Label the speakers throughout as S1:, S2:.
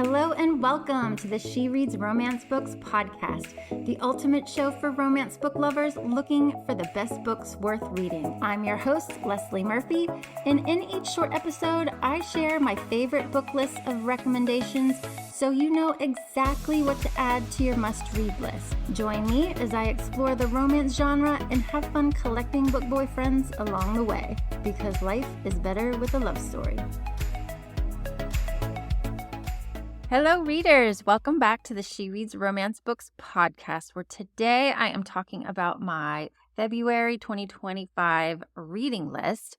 S1: Hello and welcome to the She Reads Romance Books podcast, the ultimate show for romance book lovers looking for the best books worth reading. I'm your host, Leslie Murphy, and in each short episode, I share my favorite book list of recommendations so you know exactly what to add to your must-read list. Join me as I explore the romance genre and have fun collecting book boyfriends along the way, because life is better with a love story. Hello, readers. Welcome back to the She Reads Romance Books podcast, where today I am talking about my February 2025 reading list.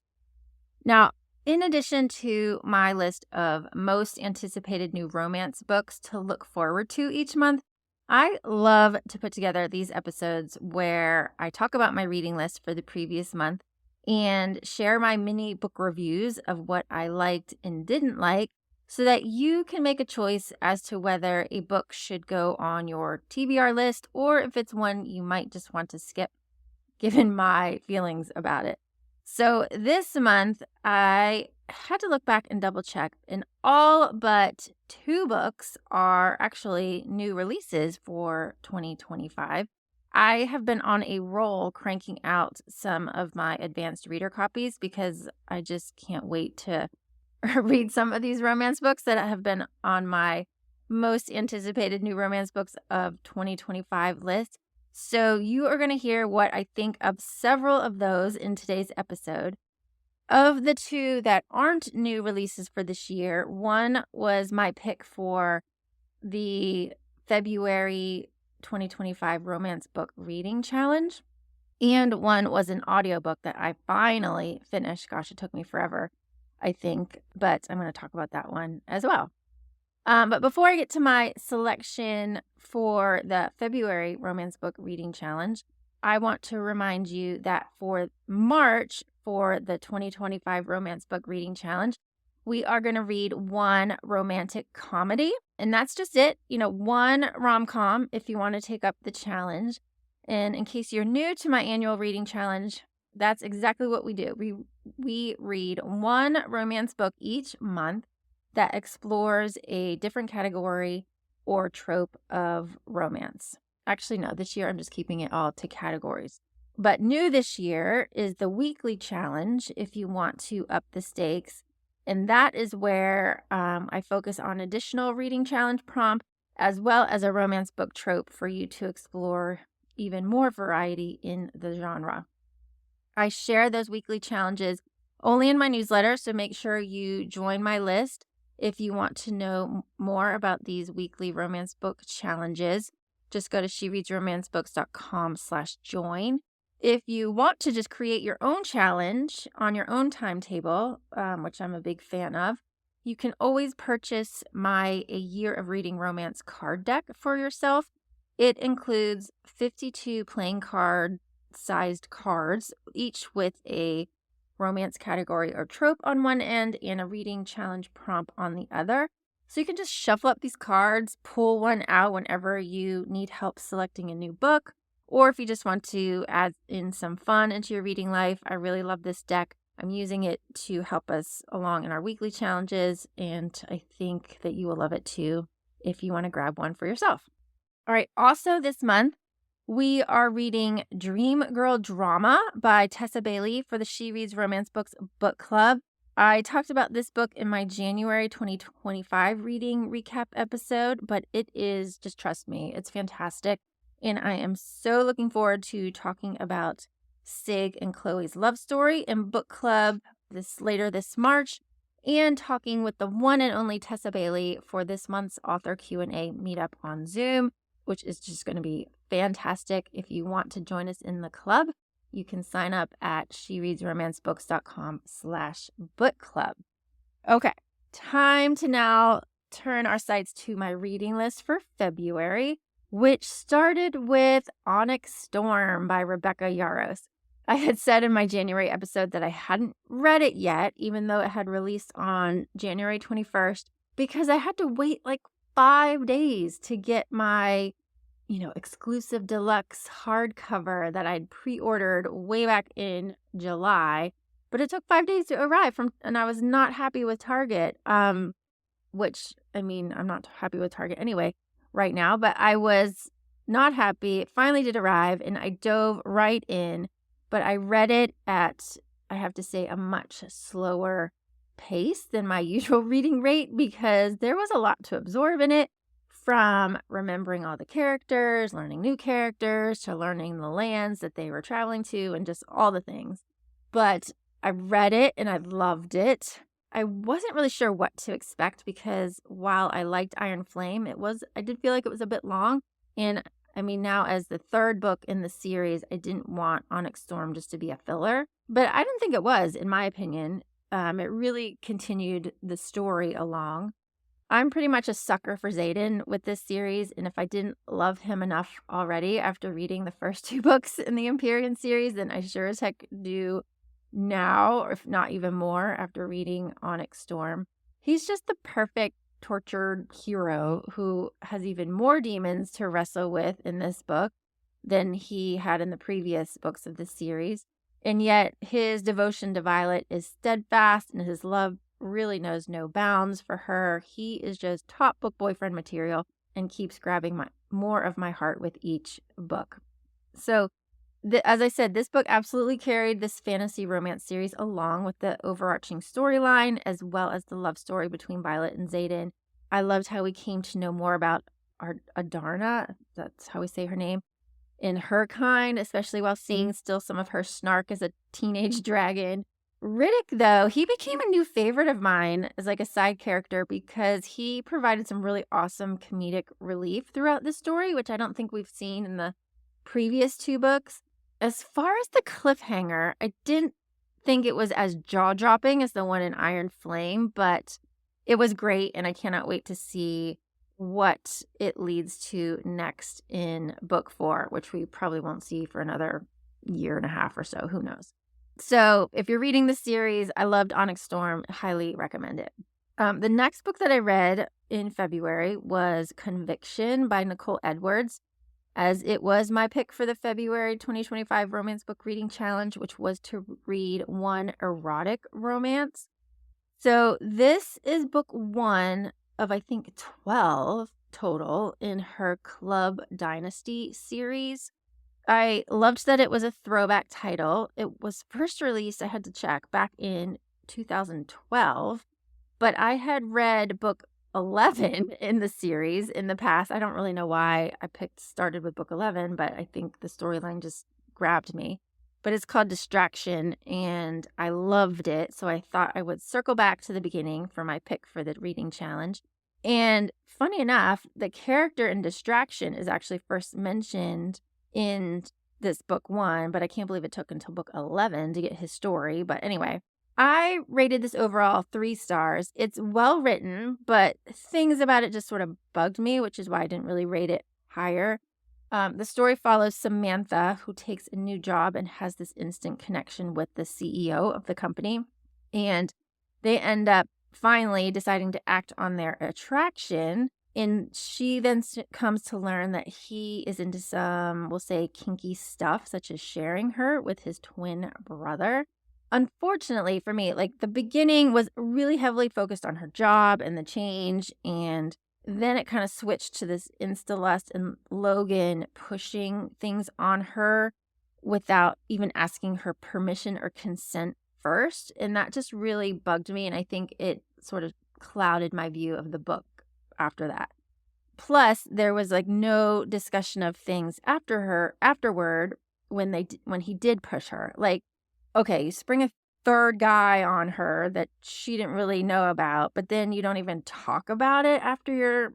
S1: Now, in addition to my list of most anticipated new romance books to look forward to each month, I love to put together these episodes where I talk about my reading list for the previous month and share my mini book reviews of what I liked and didn't like, so that you can make a choice as to whether a book should go on your TBR list or if it's one you might just want to skip, given my feelings about it. So this month, I had to look back and double check, and all but 2 books are actually new releases for 2025. I have been on a roll cranking out some of my advanced reader copies because I just can't wait to read some of these romance books that have been on my most anticipated new romance books of 2025 list. So you are going to hear what I think of several of those in today's episode. Of the 2 that aren't new releases for this year, one was my pick for the February 2025 Romance Book Reading Challenge, and one was an audiobook that I finally finished. Gosh, it took me forever, I think, but I'm going to talk about that one as well. But before I get to my selection for the February Romance Book Reading Challenge, I want to remind you that for March, for the 2025 Romance Book Reading Challenge, we are going to read one romantic comedy, and that's just it. One rom-com if you want to take up the challenge. And in case you're new to my annual reading challenge, that's exactly what we do. We read one romance book each month that explores a different category or trope of romance. Actually, no, this year I'm just keeping it all to categories. But new this year is the weekly challenge if you want to up the stakes. And that is where I focus on additional reading challenge prompt as well as a romance book trope for you to explore even more variety in the genre. I share those weekly challenges only in my newsletter, so make sure you join my list if you want to know more about these weekly romance book challenges. Just go to shereadsromancebooks.com/join. If you want to just create your own challenge on your own timetable, which I'm a big fan of, you can always purchase my A Year of Reading Romance card deck for yourself. It includes 52 playing card sized cards, each with a romance category or trope on one end and a reading challenge prompt on the other. So you can just shuffle up these cards, pull one out whenever you need help selecting a new book, or if you just want to add in some fun into your reading life. I really love this deck. I'm using it to help us along in our weekly challenges, and I think that you will love it too if you want to grab one for yourself. All right, also this month, we are reading Dream Girl Drama by Tessa Bailey for the She Reads Romance Books book club. I talked about this book in my January 2025 reading recap episode, but it is, just trust me, it's fantastic. And I am so looking forward to talking about Sig and Chloe's love story in book club later this March, and talking with the one and only Tessa Bailey for this month's author Q&A meetup on Zoom, which is just going to be fantastic. If you want to join us in the club, you can sign up at shereadsromancebooks.com/book club. Okay, time to now turn our sights to my reading list for February, which started with Onyx Storm by Rebecca Yarros. I had said in my January episode that I hadn't read it yet, even though it had released on January 21st, because I had to wait like 5 days to get my, exclusive deluxe hardcover that I'd pre-ordered way back in July. But it took 5 days to arrive and I was not happy with Target. which, I mean, I'm not happy with Target anyway right now, but I was not happy. It finally did arrive and I dove right in, but I read it at, I have to say, a much slower pace than my usual reading rate because there was a lot to absorb in it, from remembering all the characters, learning new characters, to learning the lands that they were traveling to and just all the things. But I read it and I loved it. I wasn't really sure what to expect because while I liked Iron Flame, I did feel like it was a bit long. And I mean, now as the third book in the series, I didn't want Onyx Storm just to be a filler, but I didn't think it was, in my opinion. It really continued the story along. I'm pretty much a sucker for Xaden with this series, and if I didn't love him enough already after reading the first 2 books in the Empyrean series, then I sure as heck do now, or if not even more, after reading Onyx Storm. He's just the perfect tortured hero who has even more demons to wrestle with in this book than he had in the previous books of the series. And yet his devotion to Violet is steadfast and his love really knows no bounds for her. He is just top book boyfriend material and keeps grabbing more of my heart with each book. So, as I said, this book absolutely carried this fantasy romance series along with the overarching storyline as well as the love story between Violet and Xaden. I loved how we came to know more about Adarna, that's how we say her name, in her kind, especially while seeing still some of her snark as a teenage dragon. Riddick, though, he became a new favorite of mine as like a side character because he provided some really awesome comedic relief throughout the story, which I don't think we've seen in the previous 2 books. As far as the cliffhanger, I didn't think it was as jaw-dropping as the one in Iron Flame, but it was great, and I cannot wait to see what it leads to next in book 4, which we probably won't see for another year and a half or so. Who knows? So if you're reading the series, I loved Onyx Storm. Highly recommend it. The next book that I read in February was Conviction by Nicole Edwards, as it was my pick for the February 2025 Romance Book Reading Challenge, which was to read one erotic romance. So this is book 1 of, I think, 12 total in her Club Dynasty series. I loved that it was a throwback title. It was first released, I had to check, back in 2012, but I had read book 11 in the series in the past. I don't really know why I started with book 11, but I think the storyline just grabbed me. But it's called Distraction, and I loved it, so I thought I would circle back to the beginning for my pick for the reading challenge. And funny enough, the character in Distraction is actually first mentioned in this book 1, but I can't believe it took until book 11 to get his story. But anyway, I rated this overall 3 stars. It's well written, but things about it just sort of bugged me, which is why I didn't really rate it higher. The story follows Samantha, who takes a new job and has this instant connection with the CEO of the company. And they end up finally deciding to act on their attraction. And she then comes to learn that he is into some, we'll say, kinky stuff, such as sharing her with his twin brother. Unfortunately for me, like, the beginning was really heavily focused on her job and the change, and then it kind of switched to this insta-lust and Logan pushing things on her without even asking her permission or consent first. And that just really bugged me, and I think it sort of clouded my view of the book after that. Plus, there was like no discussion of things afterward when he did push her. Like, okay, you spring a third guy on her that she didn't really know about, but then you don't even talk about it after your,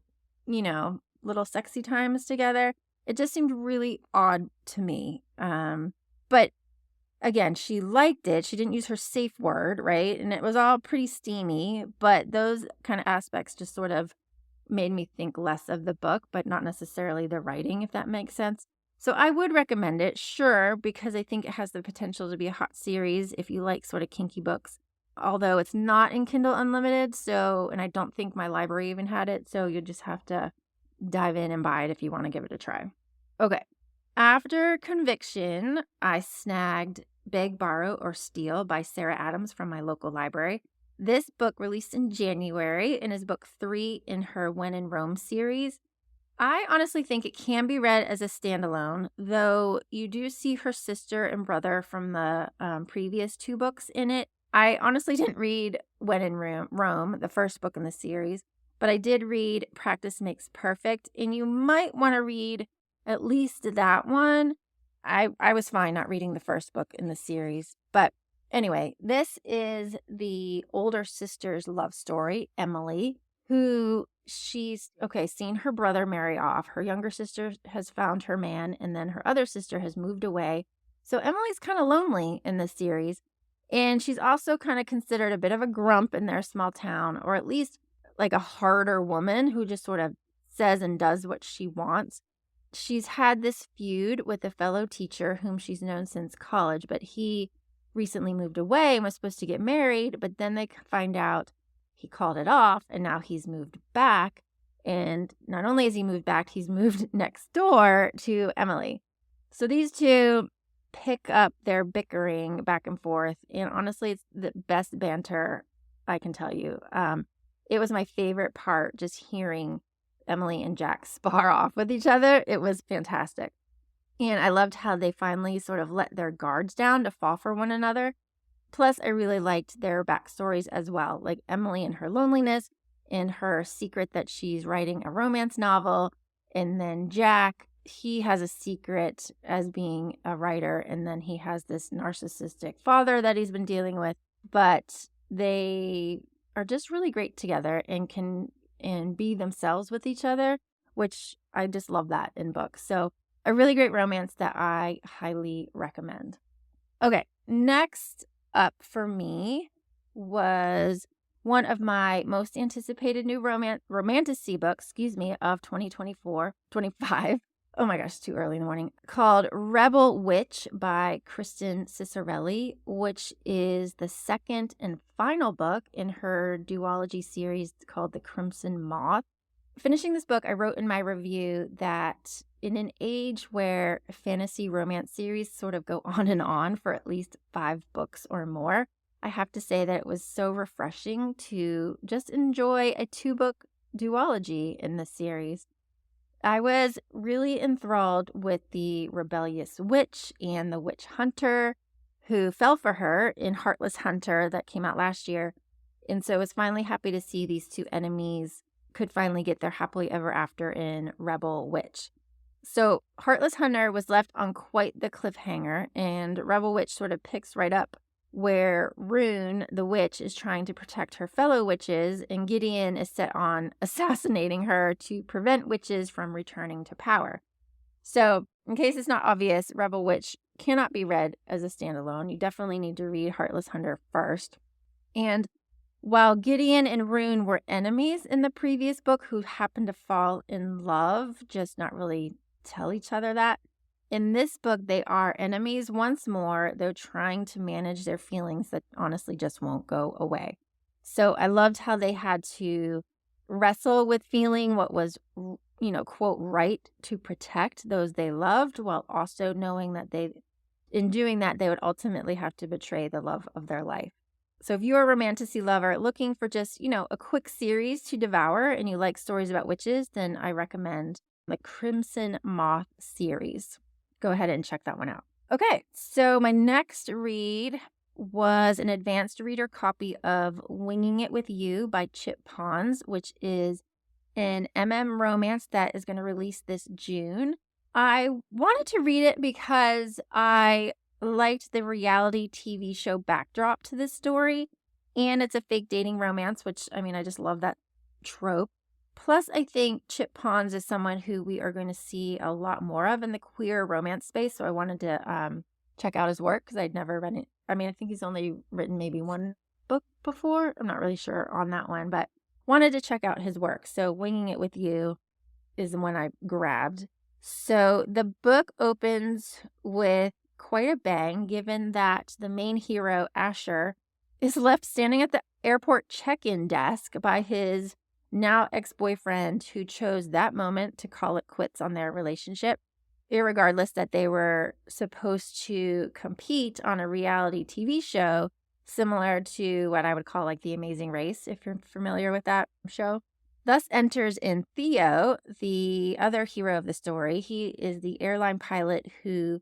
S1: little sexy times together. It just seemed really odd to me. But again, she liked it. She didn't use her safe word, right? And it was all pretty steamy, but those kind of aspects just sort of made me think less of the book, but not necessarily the writing, if that makes sense. So I would recommend it, sure, because I think it has the potential to be a hot series if you like sort of kinky books, although it's not in Kindle Unlimited, and I don't think my library even had it, so you just have to dive in and buy it if you want to give it a try. Okay, after Conviction, I snagged Beg, Borrow, or Steal by Sarah Adams from my local library. This book released in January and is book 3 in her When in Rome series. I honestly think it can be read as a standalone, though you do see her sister and brother from the previous 2 books in it. I honestly didn't read When in Rome, the first book in the series, but I did read Practice Makes Perfect, and you might want to read at least that one. I was fine not reading the first book in the series, but anyway, this is the older sister's love story, Emily, who she's seen her brother marry off. Her younger sister has found her man, and then her other sister has moved away. So Emily's kind of lonely in this series. And she's also kind of considered a bit of a grump in their small town, or at least like a harder woman who just sort of says and does what she wants. She's had this feud with a fellow teacher whom she's known since college, but he recently moved away and was supposed to get married, but then they find out he called it off and now he's moved back. And not only has he moved back, he's moved next door to Emily. So these two pick up their bickering back and forth. And honestly, it's the best banter I can tell you. It was my favorite part, just hearing Emily and Jack spar off with each other. It was fantastic. And I loved how they finally sort of let their guards down to fall for one another. Plus, I really liked their backstories as well, like Emily and her loneliness and her secret that she's writing a romance novel. And then Jack, he has a secret as being a writer, and then he has this narcissistic father that he's been dealing with. But they are just really great together and can be themselves with each other, which I just love that in books. So a really great romance that I highly recommend. Okay, next up for me was one of my most anticipated new romantasy books, of 2024-25. Oh my gosh, too early in the morning. Called Rebel Witch by Kristen Cicarelli, which is the second and final book in her duology series called The Crimson Moth. Finishing this book, I wrote in my review that in an age where fantasy romance series sort of go on and on for at least 5 books or more, I have to say that it was so refreshing to just enjoy a 2-book duology in this series. I was really enthralled with the rebellious witch and the witch hunter who fell for her in Heartless Hunter that came out last year. And so I was finally happy to see these 2 enemies could finally get their happily ever after in Rebel Witch. So Heartless Hunter was left on quite the cliffhanger, and Rebel Witch sort of picks right up where Rune, the witch, is trying to protect her fellow witches, and Gideon is set on assassinating her to prevent witches from returning to power. So, in case it's not obvious, Rebel Witch cannot be read as a standalone. You definitely need to read Heartless Hunter first. And while Gideon and Rune were enemies in the previous book who happened to fall in love, just not really tell each other that, in this book, they are enemies once more. They're trying to manage their feelings that honestly just won't go away. So I loved how they had to wrestle with feeling what was, quote, right to protect those they loved, while also knowing that in doing that, they would ultimately have to betray the love of their life. So if you're a romantasy lover looking for just, a quick series to devour and you like stories about witches, then I recommend the Crimson Moth series. Go ahead and check that one out. Okay, so my next read was an advanced reader copy of Winging It With You by Chip Pons, which is an romance that is going to release this June. I wanted to read it because I liked the reality TV show backdrop to this story, and it's a fake dating romance, which, I just love that trope. Plus, I think Chip Pons is someone who we are going to see a lot more of in the queer romance space, so I wanted to check out his work because I'd never read it. I think he's only written maybe 1 book before. I'm not really sure on that one, but wanted to check out his work. So Winging It With You is the one I grabbed. So the book opens with quite a bang, given that the main hero, Asher, is left standing at the airport check-in desk by his now ex-boyfriend who chose that moment to call it quits on their relationship, irregardless that they were supposed to compete on a reality TV show similar to what I would call like The Amazing Race, if you're familiar with that show. Thus enters in Theo, the other hero of the story. He is the airline pilot who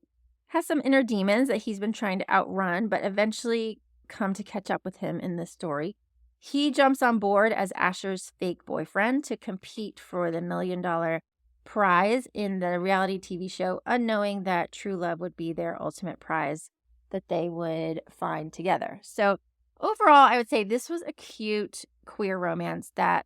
S1: has some inner demons that he's been trying to outrun, but eventually come to catch up with him in this story. He jumps on board as Asher's fake boyfriend to compete for the $1 million prize in the reality TV show, unknowing that true love would be their ultimate prize that they would find together. So overall, I would say this was a cute queer romance that,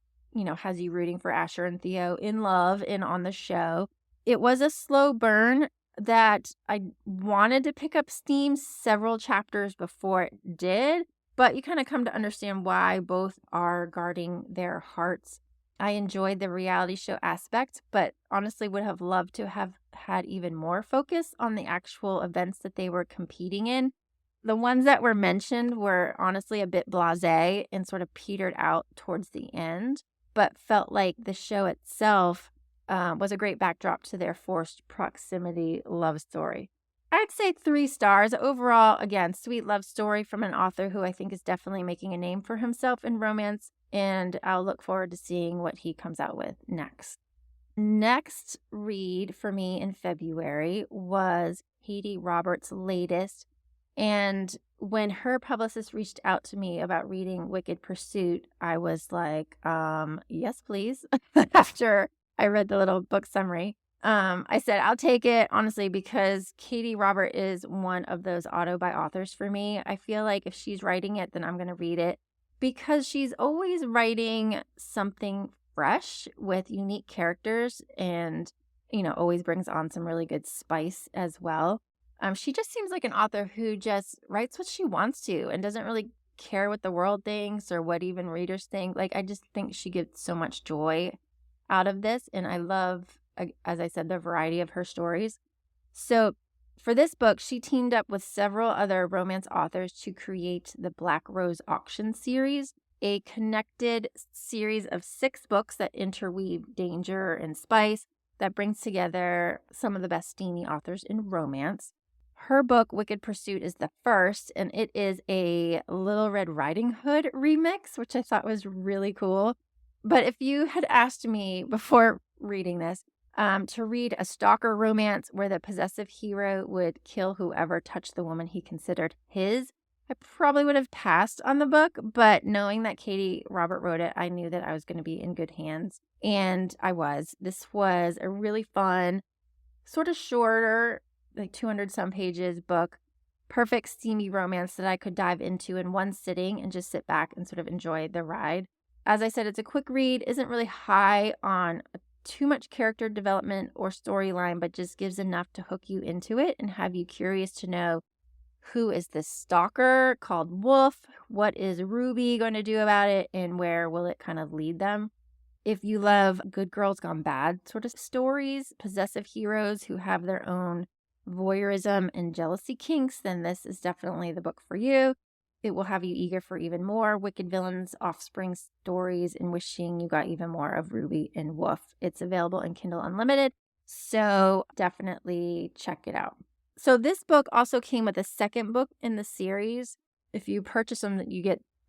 S1: has you rooting for Asher and Theo in love and on the show. It was a slow burn that I wanted to pick up steam several chapters before it did, but you kind of come to understand why both are guarding their hearts. I enjoyed the reality show aspect, but honestly would have loved to have had even more focus on the actual events that they were competing in. The ones that were mentioned were honestly a bit blasé and sort of petered out towards the end, but felt like the show itself was a great backdrop to their forced proximity love story. I'd say 3 stars. Overall, again, sweet love story from an author who I think is definitely making a name for himself in romance, and I'll look forward to seeing what he comes out with next. Next read for me in February was Katee Roberts' latest, and when her publicist reached out to me about reading Wicked Pursuit, I was like, yes, please, after I read the little book summary. I said, I'll take it, honestly, because Katee Robert is one of those auto-buy authors for me. I feel like if she's writing it, then I'm going to read it because she's always writing something fresh with unique characters and, always brings on some really good spice as well. She just seems like an author who just writes what she wants to and doesn't really care what the world thinks or what even readers think. Like, I just think she gets so much joy out of this. And I love, as I said, the variety of her stories. So for this book, she teamed up with several other romance authors to create the Black Rose Auction series, a connected series of 6 books that interweave danger and spice that brings together some of the best steamy authors in romance. Her book, Wicked Pursuit, is the first, and it is a Little Red Riding Hood remix, which I thought was really cool. But if you had asked me before reading this to read a stalker romance where the possessive hero would kill whoever touched the woman he considered his, I probably would have passed on the book. But knowing that Katee Robert wrote it, I knew that I was going to be in good hands. And I was. This was a really fun, sort of shorter, like 200 some pages book, perfect steamy romance that I could dive into in one sitting and just sit back and sort of enjoy the ride. As I said, it's a quick read, isn't really high on too much character development or storyline, but just gives enough to hook you into it and have you curious to know who is this stalker called Wolf, what is Ruby going to do about it, and where will it kind of lead them. If you love good girls gone bad sort of stories, possessive heroes who have their own voyeurism and jealousy kinks, then this is definitely the book for you. It will have you eager for even more wicked villains, offspring stories, and wishing you got even more of Ruby and Wolf. It's available in Kindle Unlimited, so definitely check it out. So this book also came with a second book in the series. If you purchase them,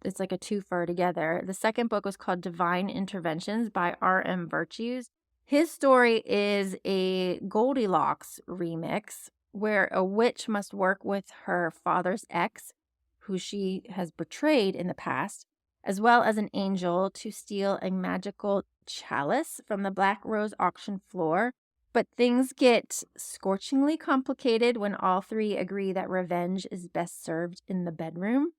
S1: it's like a twofer together. The second book was called Divine Interventions by R.M. Virtues. His story is a Goldilocks remix where a witch must work with her father's ex, who she has betrayed in the past, as well as an angel to steal a magical chalice from the Black Rose auction floor. But things get scorchingly complicated when all 3 agree that revenge is best served in the bedroom.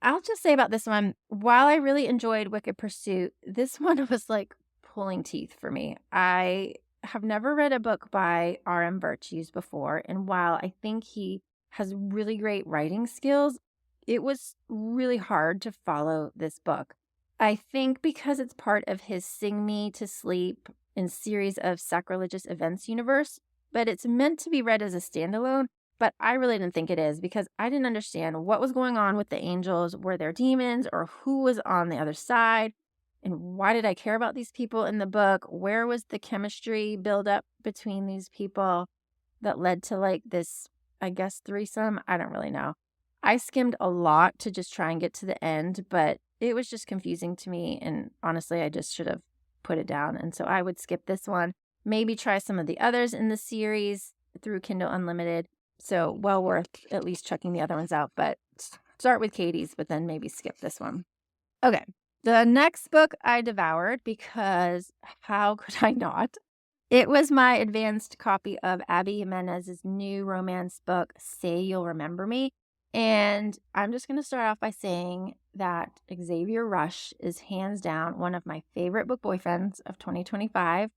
S1: I'll just say about this one, while I really enjoyed Wicked Pursuit, this one was like pulling teeth for me. I have never read a book by R.M. Virtues before, and while I think he has really great writing skills, it was really hard to follow this book. I think because it's part of his Sing Me to Sleep and series of sacrilegious events universe, but it's meant to be read as a standalone. But I really didn't think it is because I didn't understand what was going on with the angels. Were there demons or who was on the other side? And why did I care about these people in the book? Where was the chemistry build up between these people that led to like this, I guess, threesome? I don't really know. I skimmed a lot to just try and get to the end, but it was just confusing to me. And honestly, I just should have put it down. And so I would skip this one, maybe try some of the others in the series through Kindle Unlimited. So well worth at least checking the other ones out, but start with Katie's, but then maybe skip this one. Okay. The next book I devoured because how could I not? It was my advanced copy of Abby Jimenez's new romance book, Say You'll Remember Me. And I'm just going to start off by saying that Xavier Rush is hands down one of my favorite book boyfriends of 2025.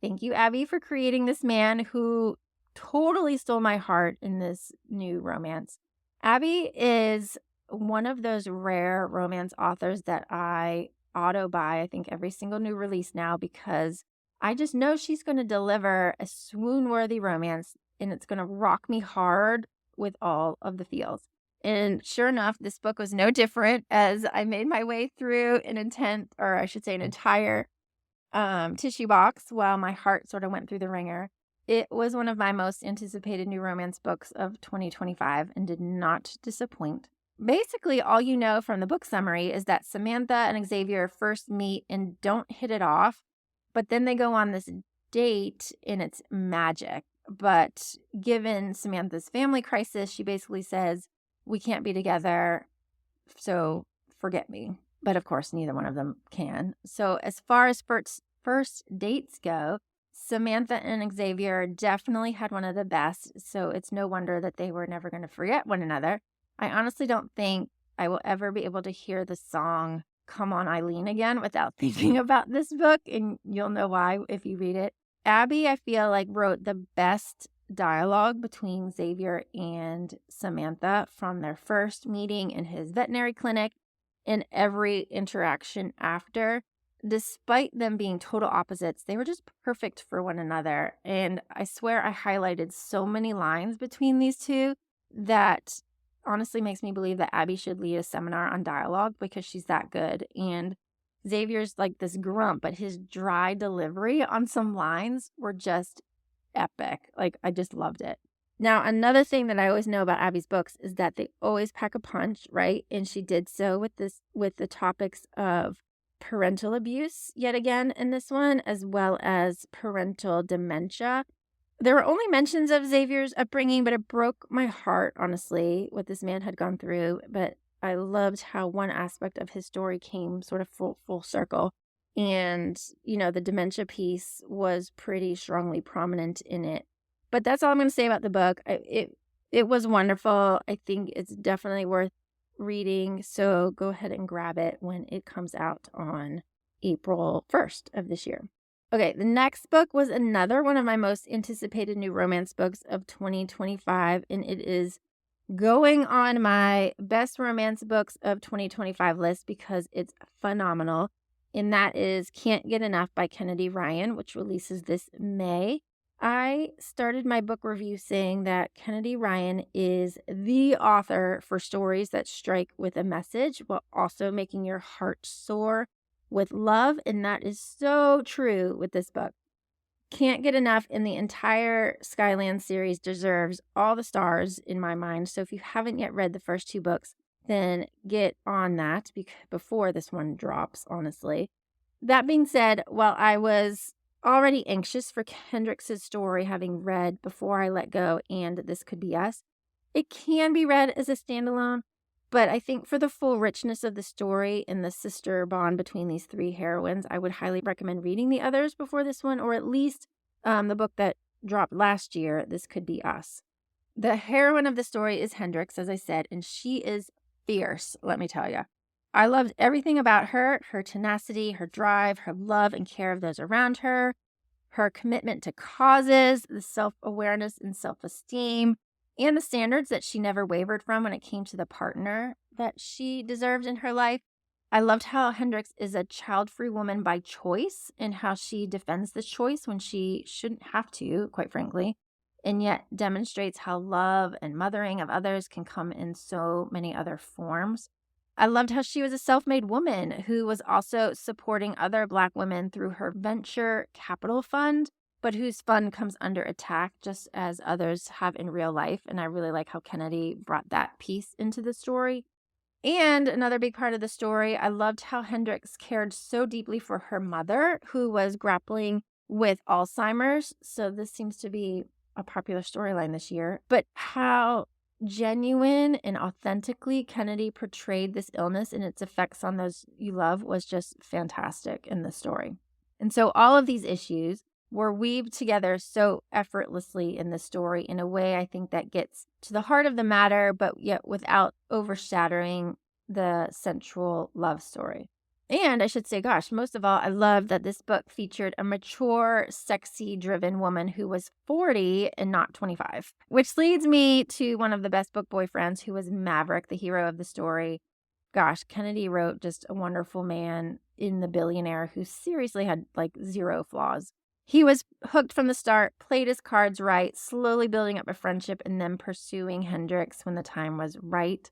S1: Thank you, Abby, for creating this man who totally stole my heart in this new romance. Abby is one of those rare romance authors that I auto buy, I think, every single new release now because I just know she's going to deliver a swoon-worthy romance and it's going to rock me hard with all of the feels. And sure enough, this book was no different as I made my way through an entire tissue box while my heart sort of went through the ringer. It was one of my most anticipated new romance books of 2025 and did not disappoint. Basically, all you know from the book summary is that Samantha and Xavier first meet and don't hit it off, but then they go on this date and it's magic. But given Samantha's family crisis, she basically says, we can't be together, so forget me. But of course, neither one of them can. So as far as first dates go, Samantha and Xavier definitely had one of the best, so it's no wonder that they were never going to forget one another. I honestly don't think I will ever be able to hear the song Come On Eileen again without thinking about this book, and you'll know why if you read it. Abby, I feel like, wrote the best dialogue between Xavier and Samantha from their first meeting in his veterinary clinic and every interaction after. Despite them being total opposites, they were just perfect for one another. And I swear I highlighted so many lines between these two that honestly makes me believe that Abby should lead a seminar on dialogue because she's that good. And Xavier's like this grump, but his dry delivery on some lines were just epic. Like, I just loved it. Now, another thing that I always know about Abby's books is that they always pack a punch, right? And she did so with the topics of parental abuse yet again in this one, as well as parental dementia. There were only mentions of Xavier's upbringing, but it broke my heart, honestly, what this man had gone through. But I loved how one aspect of his story came sort of full circle. And, the dementia piece was pretty strongly prominent in it. But that's all I'm going to say about the book. It was wonderful. I think it's definitely worth reading. So go ahead and grab it when it comes out on April 1st of this year. Okay, the next book was another one of my most anticipated new romance books of 2025, and it is going on my best romance books of 2025 list because it's phenomenal, and that is Can't Get Enough by Kennedy Ryan, which releases this May. I started my book review saying that Kennedy Ryan is the author for stories that strike with a message while also making your heart soar with love, and that is so true with this book. Can't Get Enough in the entire Skyland series deserves all the stars in my mind. So if you haven't yet read the first two books, then get on that before this one drops, honestly. That being said, while I was already anxious for Kendrix's story, having read Before I Let Go and This Could Be Us, it can be read as a standalone. But I think for the full richness of the story and the sister bond between these three heroines, I would highly recommend reading the others before this one, or at least the book that dropped last year, This Could Be Us. The heroine of the story is Hendrix, as I said, and she is fierce, let me tell you. I loved everything about her tenacity, her drive, her love and care of those around her commitment to causes, the self-awareness and self-esteem, and the standards that she never wavered from when it came to the partner that she deserved in her life. I loved how Hendrix is a child-free woman by choice and how she defends this choice when she shouldn't have to, quite frankly, and yet demonstrates how love and mothering of others can come in so many other forms. I loved how she was a self-made woman who was also supporting other Black women through her venture capital fund, but whose fun comes under attack just as others have in real life. And I really like how Kennedy brought that piece into the story. And another big part of the story, I loved how Hendrix cared so deeply for her mother, who was grappling with Alzheimer's. So this seems to be a popular storyline this year. But how genuine and authentically Kennedy portrayed this illness and its effects on those you love was just fantastic in the story. And so all of these issues were weaved together so effortlessly in the story in a way I think that gets to the heart of the matter, but yet without overshadowing the central love story. And I should say, gosh, most of all, I loved that this book featured a mature, sexy, driven woman who was 40 and not 25, which leads me to one of the best book boyfriends, who was Maverick, the hero of the story. Gosh, Kennedy wrote just a wonderful man in the billionaire who seriously had like zero flaws. He was hooked from the start, played his cards right, slowly building up a friendship and then pursuing Hendrix when the time was right.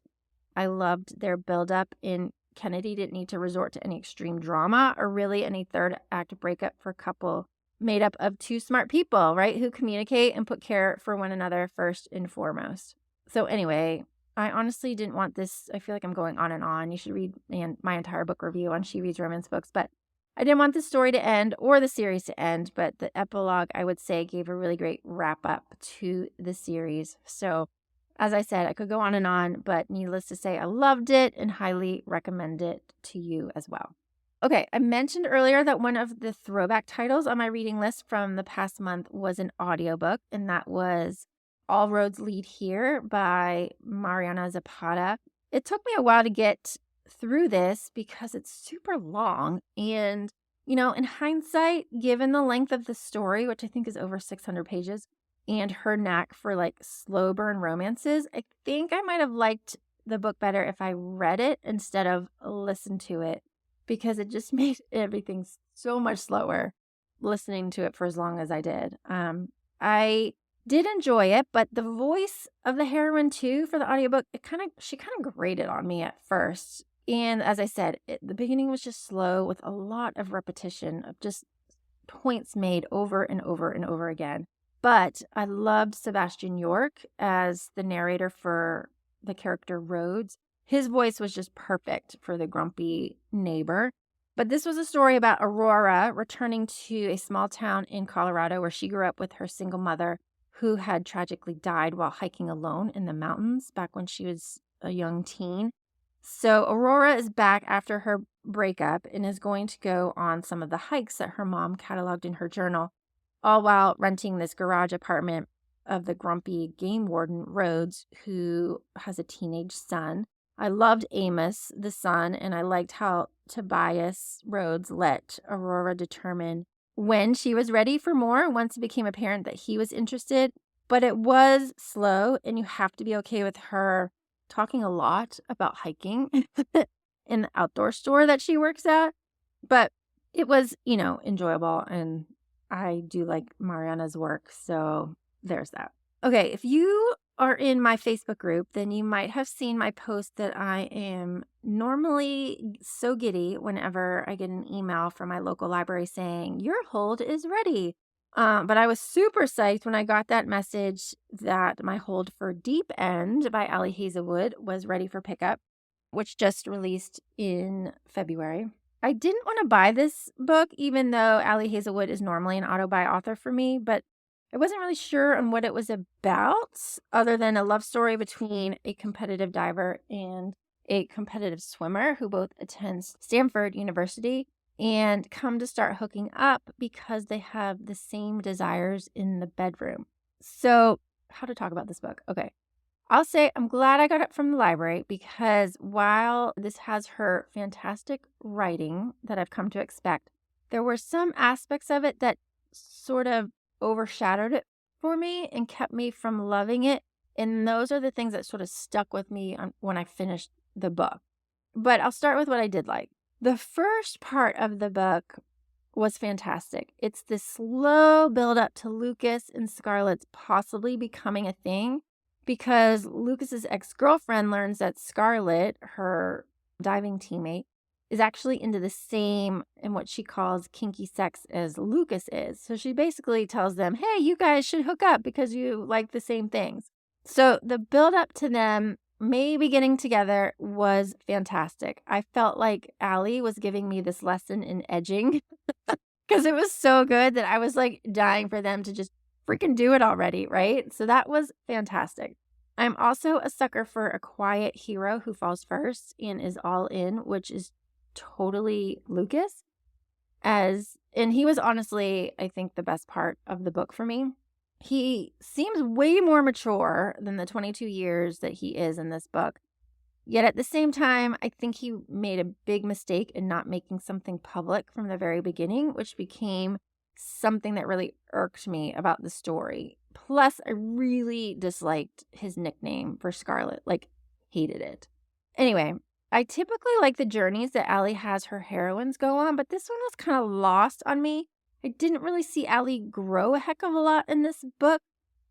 S1: I loved their buildup in Kennedy didn't need to resort to any extreme drama or really any third act breakup for a couple made up of two smart people, right? Who communicate and put care for one another first and foremost. So anyway, I honestly didn't want this. I feel like I'm going on and on. You should read my entire book review on She Reads Romance Books, but I didn't want the story to end or the series to end, but the epilogue, I would say, gave a really great wrap up to the series. So as I said, I could go on and on, but needless to say, I loved it and highly recommend it to you as well. Okay, I mentioned earlier that one of the throwback titles on my reading list from the past month was an audiobook, and that was All Roads Lead Here by Mariana Zapata. It took me a while to get through this because it's super long. And, you know, in hindsight, given the length of the story, which I think is over 600 pages, and her knack for like slow burn romances, I think I might have liked the book better if I read it instead of listened to it, because it just made everything so much slower listening to it for as long as I did. I did enjoy it, but the voice of the heroine too for the audiobook, she kind of grated on me at first. And as I said, the beginning was just slow with a lot of repetition of just points made over and over and over again. But I loved Sebastian York as the narrator for the character Rhodes. His voice was just perfect for the grumpy neighbor. But this was a story about Aurora returning to a small town in Colorado where she grew up with her single mother, who had tragically died while hiking alone in the mountains back when she was a young teen. So Aurora is back after her breakup and is going to go on some of the hikes that her mom cataloged in her journal, all while renting this garage apartment of the grumpy game warden Rhodes, who has a teenage son. I loved Amos, the son, and I liked how Tobias Rhodes let Aurora determine when she was ready for more once it became apparent that he was interested. But it was slow, and you have to be okay with her talking a lot about hiking in the outdoor store that she works at. But it was, enjoyable, and I do like Mariana's work, so there's that. Okay, if you are in my Facebook group, then you might have seen my post that I am normally so giddy whenever I get an email from my local library saying, your hold is ready. But I was super psyched when I got that message that my hold for Deep End by Ali Hazelwood was ready for pickup, which just released in February. I didn't want to buy this book, even though Ali Hazelwood is normally an auto-buy author for me, but I wasn't really sure on what it was about, other than a love story between a competitive diver and a competitive swimmer who both attends Stanford University and come to start hooking up because they have the same desires in the bedroom. So, how to talk about this book? Okay. I'll say I'm glad I got it from the library, because while this has her fantastic writing that I've come to expect, there were some aspects of it that sort of overshadowed it for me and kept me from loving it. And those are the things that sort of stuck with me when I finished the book. But I'll start with what I did like. The first part of the book was fantastic. It's this slow build up to Lucas and Scarlett's possibly becoming a thing, because Lucas's ex-girlfriend learns that Scarlett, her diving teammate, is actually into the same and what she calls kinky sex as Lucas is. So she basically tells them, hey, you guys should hook up because you like the same things. So the build up to them maybe getting together was fantastic. I felt like Allie was giving me this lesson in edging because it was so good that I was like dying for them to just freaking do it already, right? So that was fantastic. I'm also a sucker for a quiet hero who falls first and is all in, which is totally Lucas. And he was honestly, I think, the best part of the book for me. He seems way more mature than the 22 years that he is in this book. Yet at the same time, I think he made a big mistake in not making something public from the very beginning, which became something that really irked me about the story. Plus, I really disliked his nickname for Scarlet, like hated it. Anyway, I typically like the journeys that Allie has her heroines go on, but this one was kind of lost on me. I didn't really see Allie grow a heck of a lot in this book,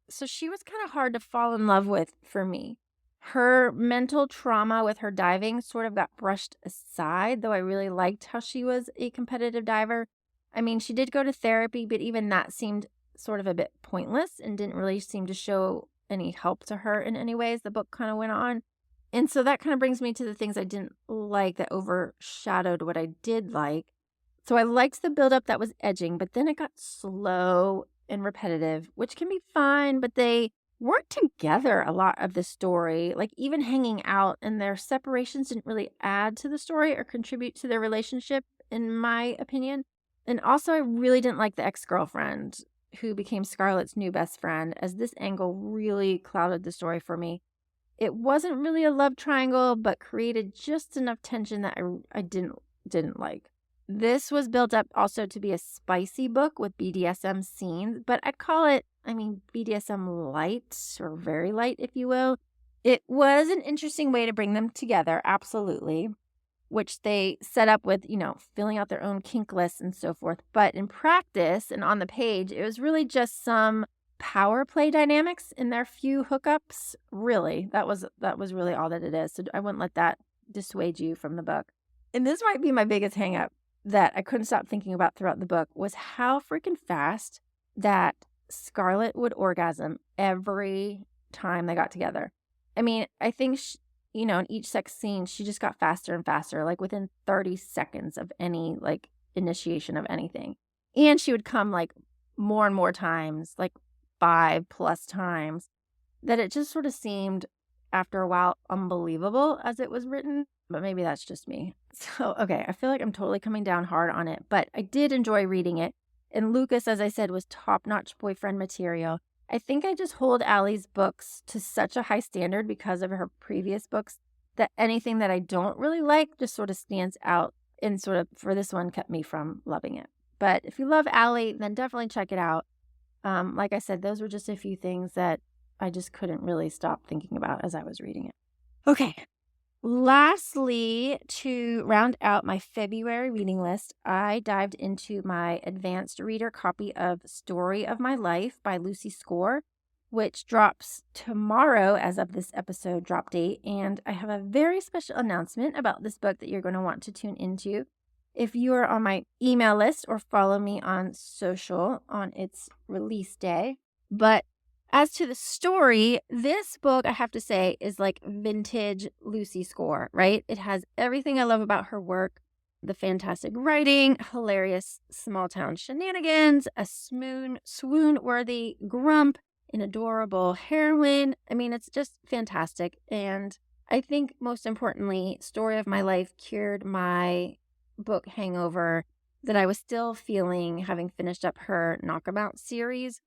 S1: so she was kind of hard to fall in love with for me. Her mental trauma with her diving sort of got brushed aside, though I really liked how she was a competitive diver. I mean, she did go to therapy, but even that seemed sort of a bit pointless and didn't really seem to show any help to her in any ways. The book kind of went on. And so that kind of brings me to the things I didn't like that overshadowed what I did like. So I liked the buildup that was edging, but then it got slow and repetitive, which can be fine, but they weren't together a lot of the story, like even hanging out, and their separations didn't really add to the story or contribute to their relationship, in my opinion. And also, I really didn't like the ex-girlfriend who became Scarlet's new best friend, as this angle really clouded the story for me. It wasn't really a love triangle, but created just enough tension that I didn't like. This was built up also to be a spicy book with BDSM scenes, but I'd call it, BDSM light or very light, if you will. It was an interesting way to bring them together, absolutely, which they set up with, filling out their own kink lists and so forth. But in practice and on the page, it was really just some power play dynamics in their few hookups. Really, that was really all that it is. So I wouldn't let that dissuade you from the book. And this might be my biggest hang up that I couldn't stop thinking about throughout the book was how freaking fast that Scarlet would orgasm every time they got together. I mean, I think, in each sex scene, she just got faster and faster, like within 30 seconds of any like initiation of anything. And she would come like more and more times, like 5+ times, that it just sort of seemed after a while unbelievable as it was written. But maybe that's just me. So, okay, I feel like I'm totally coming down hard on it, but I did enjoy reading it. And Lucas, as I said, was top-notch boyfriend material. I think I just hold Allie's books to such a high standard because of her previous books that anything that I don't really like just sort of stands out and sort of, for this one, kept me from loving it. But if you love Allie, then definitely check it out. Like I said, those were just a few things that I just couldn't really stop thinking about as I was reading it. Okay. Lastly, to round out my February reading list, I dived into my advanced reader copy of Story of My Life by Lucy Score, which drops tomorrow as of this episode drop date. And I have a very special announcement about this book that you're going to want to tune into if you are on my email list or follow me on social on its release day. But as to the story, this book, I have to say, is like vintage Lucy Score, right? It has everything I love about her work, the fantastic writing, hilarious small town shenanigans, a swoon-worthy grump, an adorable heroine. I mean, it's just fantastic. And I think most importantly, Story of My Life cured my book hangover that I was still feeling having finished up her Knockabout series.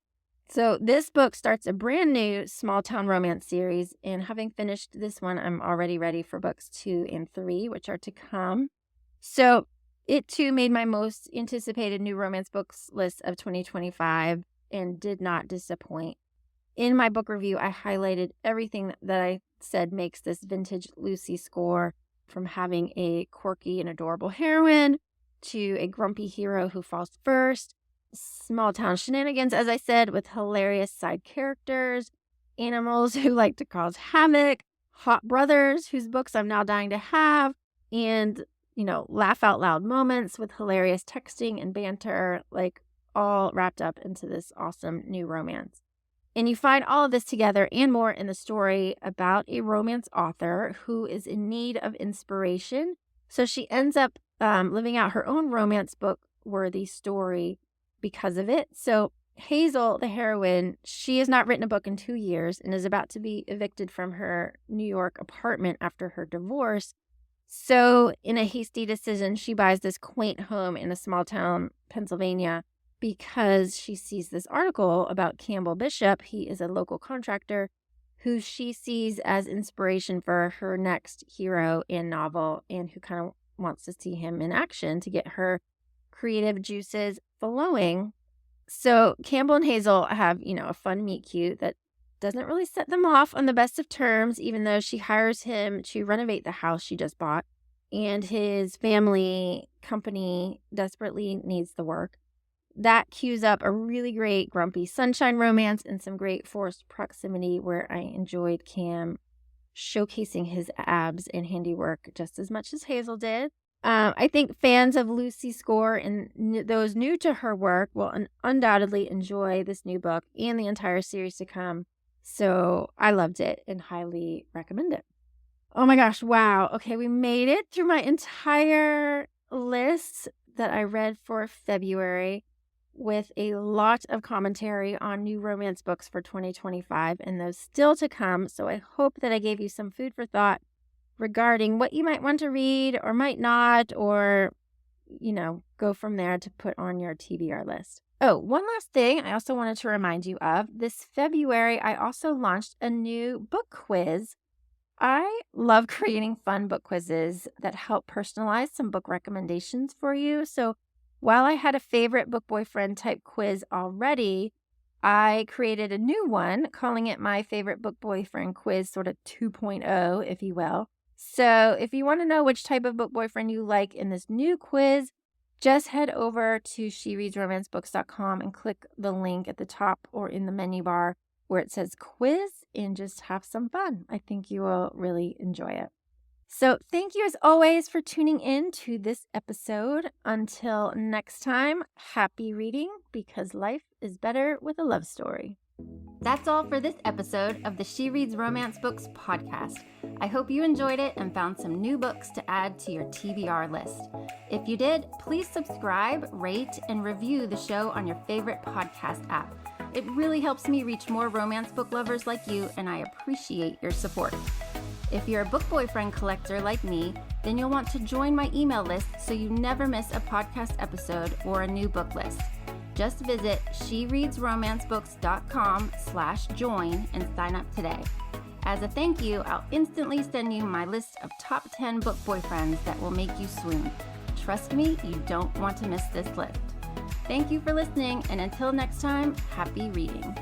S1: So this book starts a brand new small town romance series, and having finished this one, I'm already ready for books 2 and 3, which are to come. So it too made my most anticipated new romance books list of 2025 and did not disappoint. In my book review, I highlighted everything that I said makes this vintage Lucy Score, from having a quirky and adorable heroine to a grumpy hero who falls first, small town shenanigans, as I said, with hilarious side characters, animals who like to cause havoc, hot brothers whose books I'm now dying to have, and laugh out loud moments with hilarious texting and banter, like all wrapped up into this awesome new romance. And you find all of this together and more in the story about a romance author who is in need of inspiration. So she ends up living out her own romance book worthy story because of it. So Hazel, the heroine, she has not written a book in 2 years and is about to be evicted from her New York apartment after her divorce. So in a hasty decision, she buys this quaint home in a small town, Pennsylvania, because she sees this article about Campbell Bishop. He is a local contractor who she sees as inspiration for her next hero and novel, and who kind of wants to see him in action to get her creative juices flowing. So Campbell and Hazel have, a fun meet cute that doesn't really set them off on the best of terms, even though she hires him to renovate the house she just bought, and his family company desperately needs the work. That cues up a really great grumpy sunshine romance and some great forced proximity where I enjoyed Cam showcasing his abs and handiwork just as much as Hazel did. I think fans of Lucy Score and those new to her work will undoubtedly enjoy this new book and the entire series to come. So I loved it and highly recommend it. Oh my gosh, wow. Okay, we made it through my entire list that I read for February with a lot of commentary on new romance books for 2025 and those still to come. So I hope that I gave you some food for thought regarding what you might want to read or might not, or, go from there to put on your TBR list. Oh, one last thing I also wanted to remind you of. This February, I also launched a new book quiz. I love creating fun book quizzes that help personalize some book recommendations for you. So while I had a favorite book boyfriend type quiz already, I created a new one, calling it my favorite book boyfriend quiz, sort of 2.0, if you will. So if you want to know which type of book boyfriend you like in this new quiz, just head over to shereadsromancebooks.com and click the link at the top or in the menu bar where it says quiz and just have some fun. I think you will really enjoy it. So thank you as always for tuning in to this episode. Until next time, happy reading, because life is better with a love story. That's all for this episode of the She Reads Romance Books podcast. I hope you enjoyed it and found some new books to add to your TBR list. If you did, please subscribe, rate, and review the show on your favorite podcast app. It really helps me reach more romance book lovers like you, and I appreciate your support. If you're a book boyfriend collector like me, then you'll want to join my email list so you never miss a podcast episode or a new book list. Just visit shereadsromancebooks.com/join and sign up today. As a thank you, I'll instantly send you my list of top 10 book boyfriends that will make you swoon. Trust me, you don't want to miss this list. Thank you for listening, and until next time, happy reading.